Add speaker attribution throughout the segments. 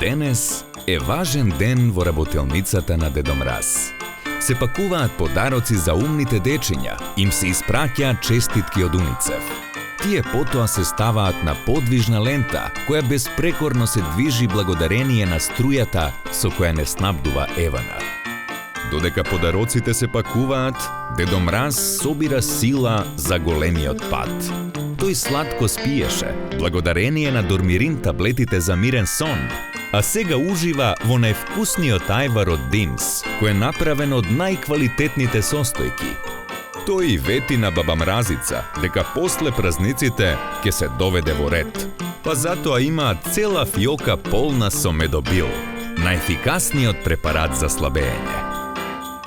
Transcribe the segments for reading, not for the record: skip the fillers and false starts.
Speaker 1: Денес е важен ден во работелницата на Дедо Мраз. Се пакуваат подароци за умните дечиња, им се испраќаат честитки од Уницеф. Тие потоа се ставаат на подвижна лента, која безпрекорно се движи благодарение на струјата со која не снабдува Евана. Додека подароците се пакуваат, Дедо Мраз собира сила за големиот пат. Тој сладко спиеше, благодарение на Дормирин таблетите за мирен сон, а сега ужива во највкусниот ајвар од Димс, кој е направен од најквалитетните состојки. Тој вети на баба Мразица дека после празниците ќе се доведе во ред, па затоа имаат цела фиока полна со медобил, најефикасниот препарат за слабење.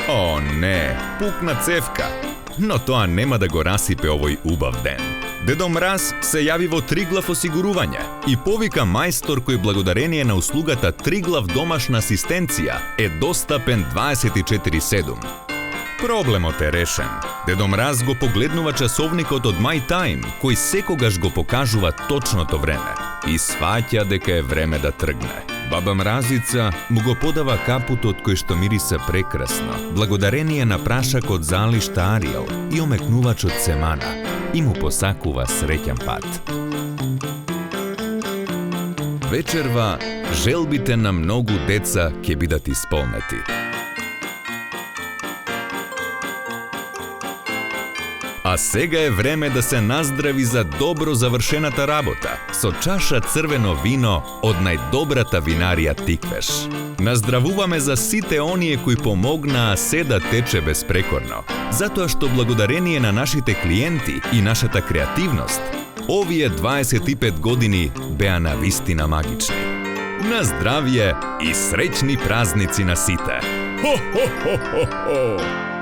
Speaker 1: О, не, пукна цевка, но тоа нема да го расипе овој убав ден. Дедо Мраз се јави во Триглав осигурување и повика мајстор кој благодарение на услугата Триглав домашна асистенција е достапен 24/7. Проблемот е решен. Дедо Мраз го погледнува часовникот од My Time, кој секогаш го покажува точното време и сваќа дека е време да тргне. Баба Мразица му го подава капутот кој што мириса прекрасно, благодарение на прашакот за алишта Ариел и омекнувачот Семана, и му посакува среќан пат. Вечерва, желбите на многу деца ќе бидат исполнети. А сега е време да се наздрави за добро завршената работа со чаша црвено вино од најдобрата винарија Тиквеш. Наздравуваме за сите оние кои помогнаа се да тече безпрекорно, затоа што благодарение на нашите клиенти и нашата креативност, овие 25 години беа навистина магични. На здравје и среќни празници на сите! Хо-хо-хо-хо-хо!